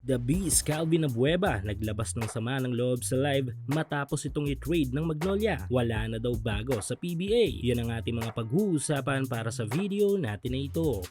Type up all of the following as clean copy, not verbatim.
The Beast Calvin Abueva naglabas ng sama ng loob sa live matapos itong i-trade ng Magnolia. Wala na daw bago sa PBA. Yan ang ating mga pag-uusapan para sa video natin na ito.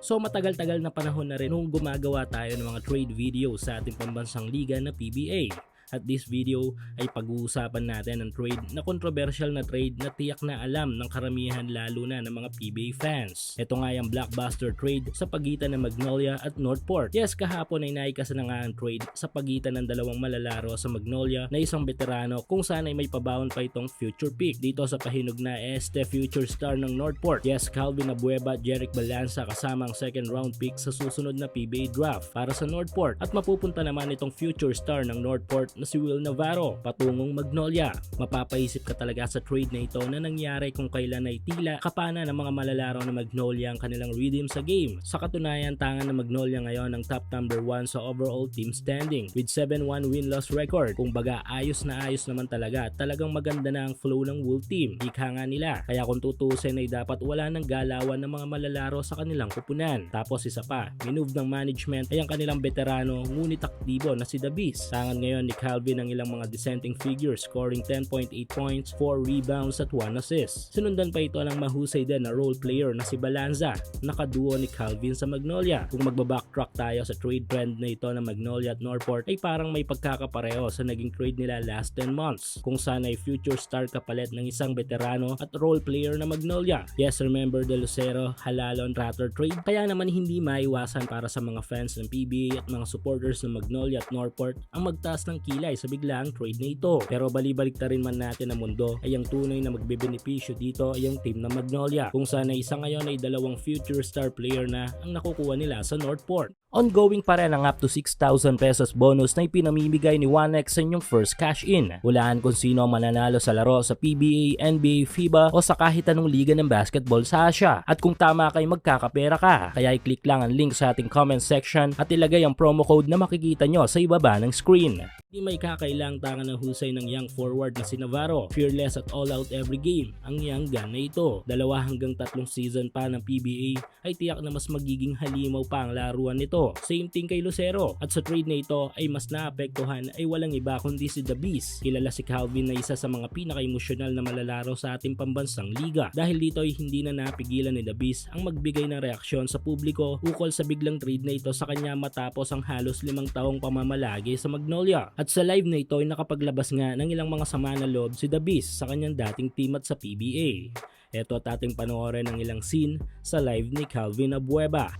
So matagal-tagal na panahon na rin nung gumagawa tayo ng mga trade video sa ating pambansang liga na PBA. At this video ay pag-uusapan natin ng trade na controversial na trade na tiyak na alam ng karamihan lalo na ng mga PBA fans. Ito nga yung blockbuster trade sa pagitan ng Magnolia at Northport. Yes, kahapon ay naikasa na nga ang trade sa pagitan ng dalawang malalaro sa Magnolia na isang veterano kung saan ay may pabaon pa itong future pick dito sa pahinog na este future star ng Northport. Yes, Calvin Abueva, Jeric Balanza kasama ang second round pick sa susunod na PBA draft para sa Northport at mapupunta naman itong future star ng Northport na si Will Navarro patungong Magnolia. Mapapaisip ka talaga sa trade na ito na nangyari kung kailan ay tila kapana ng mga malalaro na Magnolia ang kanilang rhythm sa game. Sa katunayan, tangan ng Magnolia ngayon ang top number 1 sa overall team standing with 7-1 win-loss record. Kung baga ayos na ayos naman talaga, talagang maganda na ang flow ng Wool team. Ika nga nila. Kaya kung tutusin ay dapat wala ng galawan ng mga malalaro sa kanilang kupunan. Tapos isa pa, minove ng management ay ang kanilang veterano ngunit aktibo na si The Beast. Tangan ngayon ni Calvin ang ilang mga dissenting figures, scoring 10.8 points, 4 rebounds at 1 assist. Sinundan pa ito ng mahusay din na role player na si Balanza, nakaduo ni Calvin sa Magnolia. Kung magbabacktrack tayo sa trade trend na ito ng Magnolia at Northport ay parang may pagkakapareho sa naging trade nila last 10 months kung saan ay future star kapalit ng isang veterano at role player na Magnolia. Yes, remember the Lucero, Halalon, Ratter trade? Kaya naman hindi maiwasan para sa mga fans ng PBA at mga supporters ng Magnolia at Northport ang magtaas ng kilay sa biglaang trade na ito. Pero balibalik ta rin man natin ang mundo ay ang tunay na magbebenepisyo dito ay ang team ng Magnolia kung saan ay isa ngayon ay dalawang future star player na ang nakukuha nila sa Northport. Ongoing pa rin ang up to 6,000 pesos bonus na ipinamimigay ni 1x sa inyong first cash in. Hulaan kung sino ang mananalo sa laro sa PBA, NBA, FIBA o sa kahit anong liga ng basketball sa Asia. At kung tama kay magkakapera ka, kaya i-click lang ang link sa ating comment section at ilagay ang promo code na makikita nyo sa ibaba ng screen. Hindi may kakailang tangan ng husay ng young forward na si Navarro. Fearless at all out every game ang young gun na ito. 2 hanggang 3 season pa ng PBA ay tiyak na mas magiging halimaw pa ang laruan nito. Same thing kay Lucero. At sa trade na ito ay mas naapektuhan ay walang iba kundi si The Beast. Kilala si Calvin na isa sa mga pinaka-emosyonal na malalaro sa ating pambansang liga. Dahil dito ay hindi na napigilan ni The Beast ang magbigay ng reaksyon sa publiko ukol sa biglang trade na ito sa kanya matapos ang halos 5 taong pamamalagi sa Magnolia. At sa live na ito ay nakapaglabas nga ng ilang mga sama na loob si The Beast sa kanyang dating team at sa PBA. Ito at ating panoorin ng ilang scene sa live ni Calvin Abueva.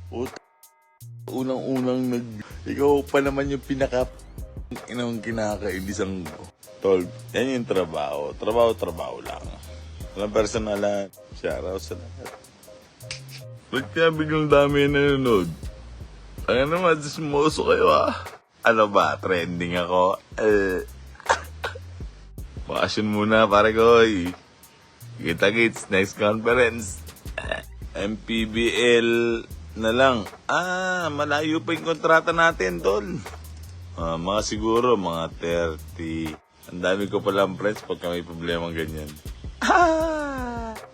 Unang-unang ikaw pa naman yung inang kinakainisan ko. Tol, yan yung trabaho. Trabaho lang. Walang personalan. Shoutout sa lahat. Ba't kaya biglang dami nanonood? Ang naman, dismoso kayo Ano ba? Trending ako? Bakasyon muna, pare ko. Kita-kits, next conference. MPBL na lang. Malayo pa yung kontrata natin, tol. Mga siguro, mga 30. Ang dami ko palang friends pagka may problemang ganyan.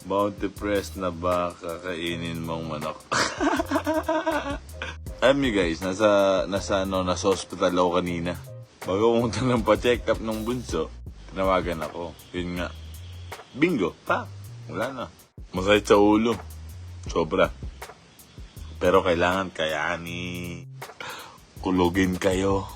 Bounty press na ba kakainin mong manok? Alam niyo guys, nasa hospital ako kanina. Bago pumunta ng pa-check up ng bunso, tinawagan ako. Yun nga. Bingo! Pa! Wala na. Masakit sa ulo. Sobra. Pero kailangan kulugin kayo.